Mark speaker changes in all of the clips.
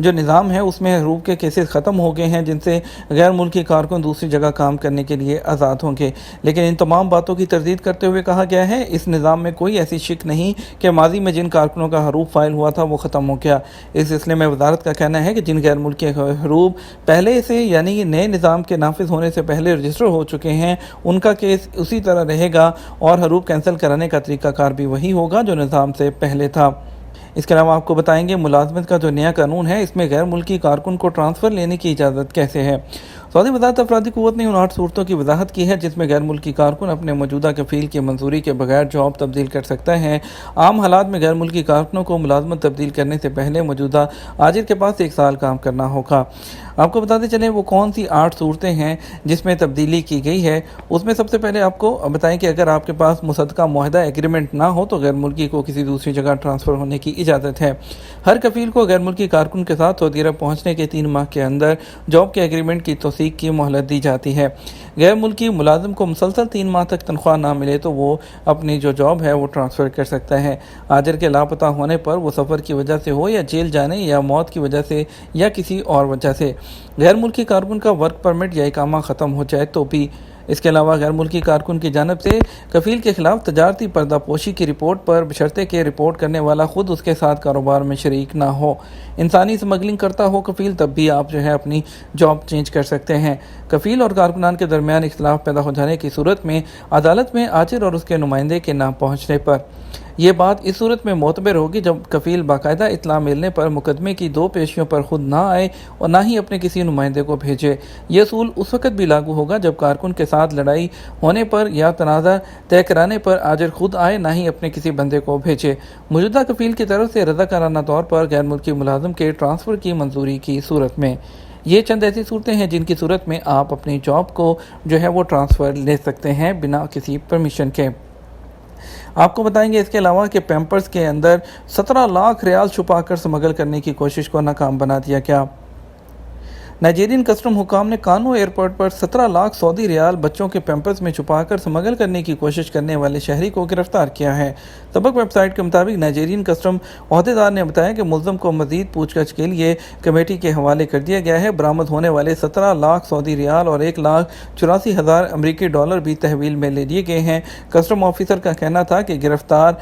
Speaker 1: جو نظام ہے اس میں حروب کے کیسز ختم ہو گئے ہیں جن سے غیر ملکی کارکن دوسری جگہ کام کرنے کے لیے آزاد ہوں گے، لیکن ان تمام باتوں کی تردید کرتے ہوئے کہا گیا ہے اس نظام میں کوئی ایسی شک نہیں کہ ماضی میں جن کارکنوں کا حروب فائل ہوا تھا وہ ختم ہو گیا۔ اس سلسلے میں وزارت کا کہنا ہے کہ جن غیر ملکی حروب پہلے سے یعنی نئے نظام کے نافذ ہونے سے پہلے رجسٹر ہو چکے ہیں ان کا کیس اسی طرح رہے گا اور حروب کینسل کرانے کا طریقہ کار بھی وہی ہوگا جو نظام سے پہلے تھا۔ اس کے علاوہ آپ کو بتائیں گے ملازمت کا جو نیا قانون ہے اس میں غیر ملکی کارکن کو ٹرانسفر لینے کی اجازت کیسے ہے۔ سعودی وزارت افرادی قوت نے ان 8 صورتوں کی وضاحت کی ہے جس میں غیر ملکی کارکن اپنے موجودہ کفیل کی منظوری کے بغیر جاب تبدیل کر سکتا ہے۔ عام حالات میں غیر ملکی کارکنوں کو ملازمت تبدیل کرنے سے پہلے موجودہ آجر کے پاس 1 سال کام کرنا ہوگا۔ آپ کو بتاتے چلیں وہ کون سی 8 صورتیں ہیں جس میں تبدیلی کی گئی ہے۔ اس میں سب سے پہلے آپ کو بتائیں کہ اگر آپ کے پاس مصدقہ معاہدہ ایگریمنٹ نہ ہو تو غیر ملکی کو کسی دوسری جگہ ٹرانسفر ہونے کی اجازت ہے۔ ہر کفیل کو غیر ملکی کارکن کے ساتھ سعودی عرب پہنچنے کے 3 ماہ کے اندر جاب کے ایگریمنٹ کی توثیق کی مہلت دی جاتی ہے۔ غیر ملکی ملازم کو مسلسل 3 ماہ تک تنخواہ نہ ملے تو وہ اپنی جو جاب ہے وہ ٹرانسفر کر سکتا ہے۔ آجر کے لاپتہ ہونے پر وہ سفر کی وجہ سے ہو یا جیل جانے یا موت کی وجہ سے یا کسی اور وجہ سے غیر ملکی کارکن کا ورک پرمٹ یا اقامہ ختم ہو جائے تو بھی۔ اس کے علاوہ غیر ملکی کارکن کی جانب سے کفیل کے خلاف تجارتی پردہ پوشی کی رپورٹ پر بشرطے کہ رپورٹ کرنے والا خود اس کے ساتھ کاروبار میں شریک نہ ہو۔ انسانی اسمگلنگ کرتا ہو کفیل تب بھی آپ اپنی جاب چینج کر سکتے ہیں۔ کفیل اور کارکنان کے درمیان اختلاف پیدا ہو جانے کی صورت میں عدالت میں آجر اور اس کے نمائندے کے نہ پہنچنے پر یہ بات اس صورت میں معتبر ہوگی جب کفیل باقاعدہ اطلاع ملنے پر مقدمے کی 2 پیشیوں پر خود نہ آئے اور نہ ہی اپنے کسی نمائندے کو بھیجے۔ یہ اصول اس وقت بھی لاگو ہوگا جب کارکن کے ساتھ لڑائی ہونے پر یا تنازع طے کرانے پر آجر خود آئے نہ ہی اپنے کسی بندے کو بھیجے۔ موجودہ کفیل کی طرف سے رضاکارانہ طور پر غیر ملکی ملازم کے ٹرانسفر کی منظوری کی صورت میں یہ چند ایسی صورتیں ہیں جن کی صورت میں آپ اپنی جاب کو وہ ٹرانسفر لے سکتے ہیں بنا کسی پرمیشن کے۔ آپ کو بتائیں گے اس کے علاوہ کہ پیمپرز کے اندر 17 لاکھ ریال چھپا کر سمگل کرنے کی کوشش کو ناکام بنا دیا گیا۔ نائجیرین کسٹم حکام نے کانو ایئرپورٹ پر 17 لاکھ سعودی ریال بچوں کے پیمپرز میں چھپا کر سمگل کرنے کی کوشش کرنے والے شہری کو گرفتار کیا ہے۔ سبق ویب سائٹ کے مطابق نائجیرین کسٹم عہدیدار نے بتایا کہ ملزم کو مزید پوچھ گچھ کے لیے کمیٹی کے حوالے کر دیا گیا ہے۔ برآمد ہونے والے 17 لاکھ سعودی ریال اور 1,84,000 امریکی ڈالر بھی تحویل میں لے لیے گئے ہیں۔ کسٹم آفیسر کا کہنا تھا کہ گرفتار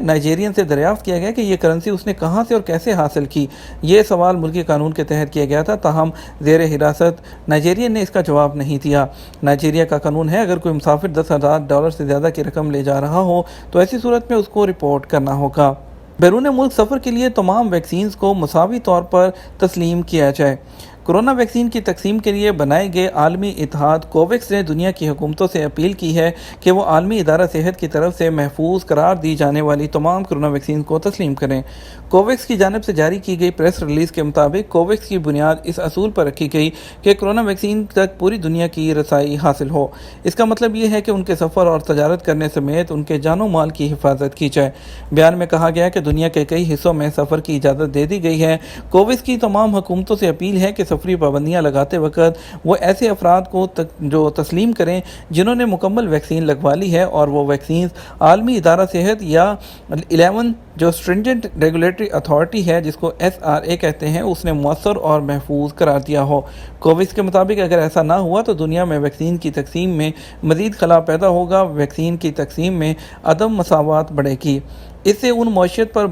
Speaker 1: نائجیرین سے دریافت کیا گیا کہ یہ کرنسی اس نے کہاں سے اور کیسے حاصل کی۔ یہ سوال ملکی قانون کے تحت کیا گیا تھا، تاہم زیر حراست نائجیرین نے اس کا جواب نہیں دیا۔ نائجیریا کا قانون ہے اگر کوئی مسافر $10,000 سے زیادہ کی رقم لے جا رہا ہو تو ایسی صورت میں اس کو رپورٹ کرنا ہوگا۔ بیرون ملک سفر کے لیے تمام ویکسینز کو مساوی طور پر تسلیم کیا جائے۔ کورونا ویکسین کی تقسیم کے لیے بنائے گئے عالمی اتحاد کوویکس نے دنیا کی حکومتوں سے اپیل کی ہے کہ وہ عالمی ادارہ صحت کی طرف سے محفوظ قرار دی جانے والی تمام کورونا ویکسین کو تسلیم کریں۔ کوویکس کی جانب سے جاری کی گئی پریس ریلیز کے مطابق کوویکس کی بنیاد اس اصول پر رکھی گئی کہ کورونا ویکسین تک پوری دنیا کی رسائی حاصل ہو۔ اس کا مطلب یہ ہے کہ ان کے سفر اور تجارت کرنے سمیت ان کے جان و مال کی حفاظت کی جائے۔ بیان میں کہا گیا کہ دنیا کے کئی حصوں میں سفر کی اجازت دے دی گئی ہے۔ کوویکس کی تمام حکومتوں سے اپیل ہے کہ سفری پابندیاں لگاتے وقت وہ ایسے افراد کو جو تسلیم کریں جنہوں نے مکمل ویکسین لگوا لی ہے اور وہ ویکسینز عالمی ادارہ صحت یا 11 جو اسٹرنجنٹ ریگولیٹری اتھارٹی ہے جس کو SRA کہتے ہیں اس نے مؤثر اور محفوظ قرار دیا ہو۔ کوویکس کے مطابق اگر ایسا نہ ہوا تو دنیا میں ویکسین کی تقسیم میں مزید خلا پیدا ہوگا، ویکسین کی تقسیم میں عدم مساوات بڑھے گی۔ اس سے ان معیشت پر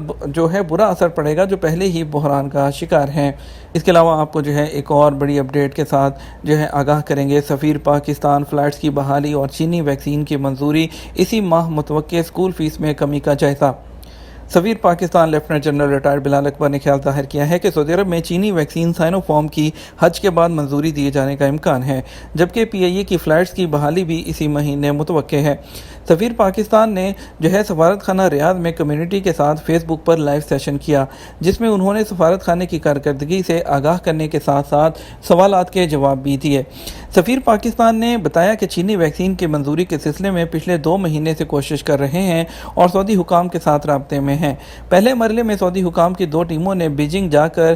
Speaker 1: برا اثر پڑے گا جو پہلے ہی بحران کا شکار ہیں۔ اس کے علاوہ آپ کو ایک اور بڑی اپڈیٹ کے ساتھ آگاہ کریں گے۔ سفیر پاکستان فلائٹس کی بحالی اور چینی ویکسین کی منظوری، اسی ماہ متوقع اسکول فیس میں کمی کا جائزہ۔ سفیر پاکستان لیفٹیننٹ جنرل ریٹائرڈ بلال اکبر نے خیال ظاہر کیا ہے کہ سعودی عرب میں چینی ویکسین سائنو فارم کی حج کے بعد منظوری دیے جانے کا امکان ہے، جبکہ PIA کی فلائٹس کی بحالی بھی اسی مہینے متوقع ہے۔ سفیر پاکستان نے سفارت خانہ ریاض میں کمیونٹی کے ساتھ فیس بک پر لائیو سیشن کیا، جس میں انہوں نے سفارت خانے کی کارکردگی سے آگاہ کرنے کے ساتھ ساتھ سوالات کے جواب بھی دیے۔ سفیر پاکستان نے بتایا کہ چینی ویکسین کی منظوری کے سلسلے میں پچھلے 2 مہینے سے کوشش کر رہے ہیں اور سعودی حکام کے ساتھ رابطے میں ہیں۔ پہلے مرحلے میں سعودی حکام کی 2 ٹیموں نے بیجنگ جا کر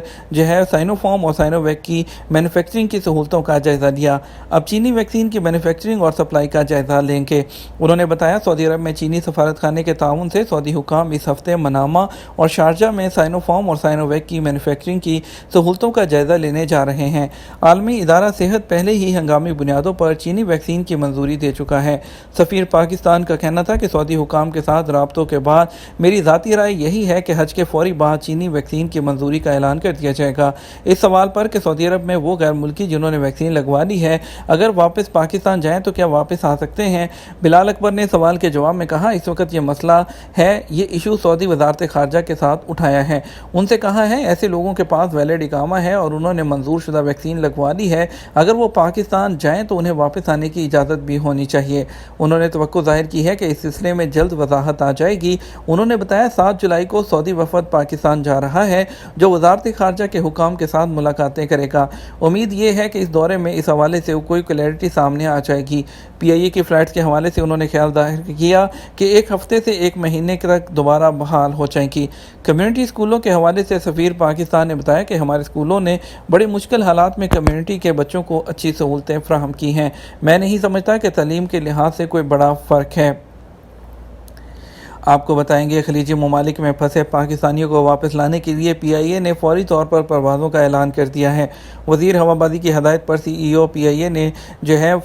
Speaker 1: سائنو فارم اور سائنو ویک کی مینوفیکچرنگ کی سہولتوں کا جائزہ لیا۔ اب چینی ویکسین کی مینوفیکچرنگ اور سپلائی کا جائزہ لیں گے۔ انہوں نے بتایا بتایا سعودی عرب میں چینی سفارت خانے کے تعاون سے سعودی حکام اس ہفتے منامہ اور شارجہ میں سائنو فارم اور سائنو ویک کی مینوفیکچرنگ کی سہولتوں کا جائزہ لینے جا رہے ہیں۔ عالمی ادارہ صحت پہلے ہی ہنگامی بنیادوں پر چینی ویکسین کی منظوری دے چکا ہے۔ سفیر پاکستان کا کہنا تھا کہ سعودی حکام کے ساتھ رابطوں کے بعد میری ذاتی رائے یہی ہے کہ حج کے فوری بعد چینی ویکسین کی منظوری کا اعلان کر دیا جائے گا۔ اس سوال پر کہ سعودی عرب میں وہ غیر ملکی جنہوں نے ویکسین لگوا لی ہے اگر واپس پاکستان جائیں تو کیا واپس آ سکتے ہیں، بلال اکبر نے سوال کے جواب میں کہا اس وقت یہ مسئلہ ہے، یہ ایشو سعودی وزارت خارجہ کے ساتھ اٹھایا ہے، ان سے کہا ہے ایسے لوگوں کے پاس ویلڈ اقامہ ہے اور انہوں نے منظور شدہ ویکسین لگوا لی ہے، اگر وہ پاکستان جائیں تو انہیں واپس آنے کی اجازت بھی ہونی چاہیے۔ انہوں نے توقع ظاہر کی ہے کہ اس سلسلے میں جلد وضاحت آ جائے گی۔ انہوں نے بتایا 7 جولائی کو سعودی وفد پاکستان جا رہا ہے جو وزارت خارجہ کے حکام کے ساتھ ملاقاتیں کرے گا۔ امید یہ ہے کہ اس دورے میں اس حوالے سے کوئی کلیئرٹی سامنے آ جائے گی۔ پی آئی اے کی فلائٹس کے حوالے سے انہوں نے خیال ظاہر کیا کہ 1 ہفتے سے 1 مہینے تک دوبارہ بحال ہو جائیں گی۔ کمیونٹی اسکولوں کے حوالے سے سفیر پاکستان نے بتایا کہ ہمارے اسکولوں نے بڑے مشکل حالات میں کمیونٹی کے بچوں کو اچھی سہولتیں فراہم کی ہیں۔ میں نہیں سمجھتا کہ تعلیم کے لحاظ سے کوئی بڑا فرق ہے۔ آپ کو بتائیں گے خلیجی ممالک میں پھنسے پاکستانیوں کو واپس لانے کے لیے پی آئی اے نے فوری طور پر پروازوں کا اعلان کر دیا ہے۔ وزیر ہوابازی کی ہدایت پر سی ای او پی آئی اے نے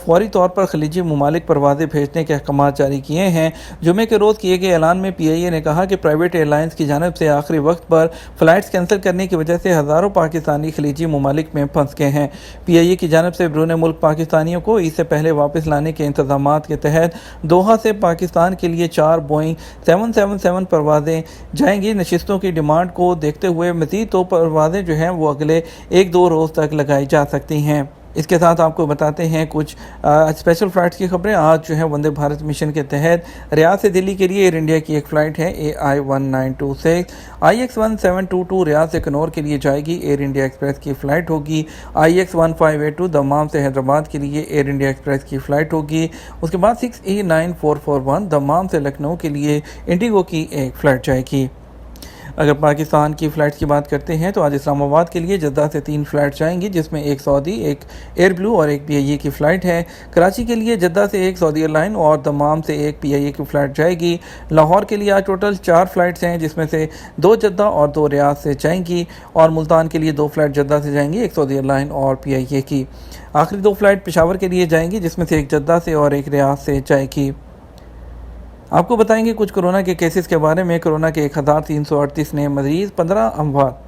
Speaker 1: فوری طور پر خلیجی ممالک پروازیں بھیجنے کے احکامات جاری کیے ہیں۔ جمعے کے روز کیے گئے اعلان میں پی آئی اے نے کہا کہ پرائیویٹ ایئر لائنز کی جانب سے آخری وقت پر فلائٹس کینسل کرنے کی وجہ سے ہزاروں پاکستانی خلیجی ممالک میں پھنس گئے ہیں۔ پی آئی اے کی جانب سے بیرون ملک پاکستانیوں کو عید سے پہلے واپس لانے کے انتظامات کے تحت دوحہ سے پاکستان کے لیے 4 بوئنگ 777 پروازیں جائیں گی۔ نشستوں کی ڈیمانڈ کو دیکھتے ہوئے مزید 2 پروازیں وہ اگلے 1-2 روز تک لگائی جا سکتی ہیں۔ اس کے ساتھ آپ کو بتاتے ہیں کچھ اسپیشل فلائٹس کی خبریں۔ آج وندے بھارت مشن کے تحت ریاض سے دلی کے لیے ایئر انڈیا کی ایک فلائٹ ہے AI-1926، IX-1722 ریاض سے کنور کے لیے جائے گی، ایئر انڈیا ایکسپریس کی فلائٹ ہوگی۔ IX-1582 دمام سے حیدرآباد کے لیے ایئر انڈیا ایکسپریس کی فلائٹ ہوگی۔ اس کے بعد 6E9441 دمام سے لکھنؤ کے لیے انڈیگو کی ایک فلائٹ جائے گی۔ اگر پاکستان کی فلائٹس کی بات کرتے ہیں تو آج اسلام آباد کے لیے جدہ سے 3 فلائٹ جائیں گی، جس میں ایک سعودی، ایک ایئر بلو اور ایک پی آئی اے کی فلائٹ ہے۔ کراچی کے لیے جدہ سے ایک سعودی ایئر لائن اور دمام سے ایک پی آئی اے کی فلائٹ جائے گی۔ لاہور کے لیے آج ٹوٹل 4 فلائٹس ہیں، جس میں سے 2 جدہ اور 2 ریاض سے جائیں گی، اور ملتان کے لیے 2 فلائٹ جدہ سے جائیں گی، ایک سعودی ایئر لائن اور پی آئی اے کی۔ آخری 2 فلائٹ پشاور کے لیے جائیں گی، جس میں سے ایک جدہ سے اور ایک ریاض سے جائے گی۔ آپ کو بتائیں گے کچھ کورونا کے کیسز کے بارے میں۔ کورونا کے 1338 نئے مریض، 15 اموات۔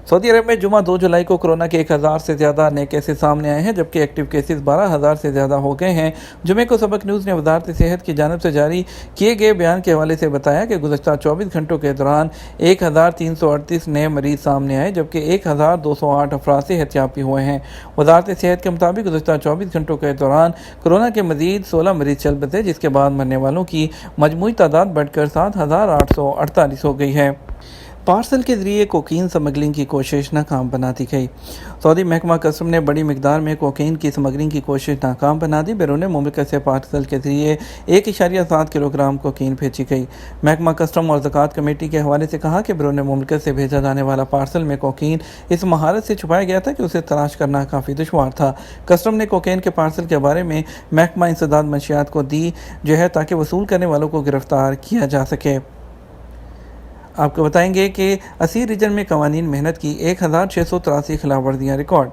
Speaker 1: سعودی عرب میں جمعہ 2 جولائی کو کورونا کے 1000 سے زیادہ نئے کیسز سامنے آئے ہیں، جبکہ ایکٹیو کیسز 12000 سے زیادہ ہو گئے ہیں۔ جمعے کو سبق نیوز نے وزارت صحت کی جانب سے جاری کیے گئے بیان کے حوالے سے بتایا کہ گزشتہ 24 گھنٹوں کے دوران 1338 نئے مریض سامنے آئے، جبکہ 1208 افراد صحت یاب ہوئے ہیں۔ وزارت صحت کے مطابق گزشتہ 24 گھنٹوں کے دوران کورونا کے مزید 16 مریض چل بسے، جس کے بعد مرنے والوں کی مجموعی تعداد بڑھ کر 7848 ہو گئی ہے۔ پارسل کے ذریعے کوکین سمگلنگ کی کوشش ناکام بنا دی گئی۔ سعودی محکمہ کسٹم نے بڑی مقدار میں کوکین کی سمگلنگ کی کوشش ناکام بنا دی۔ بیرون مملکت سے پارسل کے ذریعے 1.7 کلو گرام کوکین بھیجی گئی۔ محکمہ کسٹم اور زکوٰۃ کمیٹی کے حوالے سے کہا کہ بیرون مملکت سے بھیجا جانے والا پارسل میں کوکین اس مہارت سے چھپایا گیا تھا کہ اسے تلاش کرنا کافی دشوار تھا۔ کسٹم نے کوکین کے پارسل کے بارے میں محکمہ انسداد منشیات کو دی تاکہ وصول کرنے والوں کو گرفتار کیا جا سکے۔ آپ کو بتائیں گے کہ اسیر ریجن میں قوانین محنت کی 1683 خلاف ورزیاں ریکارڈ۔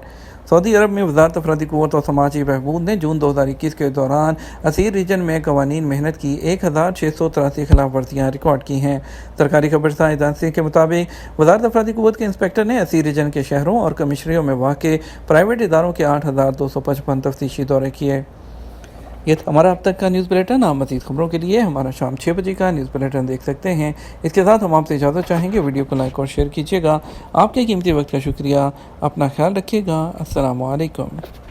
Speaker 1: سعودی عرب میں وزارت افرادی قوت اور سماجی بہبود نے جون 2021 کے دوران اسیر ریجن میں قوانین محنت کی 1683 خلاف ورزیاں ریکارڈ کی ہیں۔ سرکاری خبررساں ایجنسی کے مطابق وزارت افرادی قوت کے انسپکٹر نے اسیر ریجن کے شہروں اور کمشنریوں میں واقع پرائیویٹ اداروں کے 8255 تفتیشی دورے کیے۔ یہ تھا ہمارا اب تک کا نیوز بلیٹن۔ آپ مزید خبروں کے لیے ہمارا شام 6 بجے کا نیوز بلیٹن دیکھ سکتے ہیں۔ اس کے ساتھ ہم آپ سے اجازت چاہیں گے، ویڈیو کو لائک اور شیئر کیجیے گا۔ آپ کے قیمتی وقت کا شکریہ۔ اپنا خیال رکھیے گا۔ السلام علیکم۔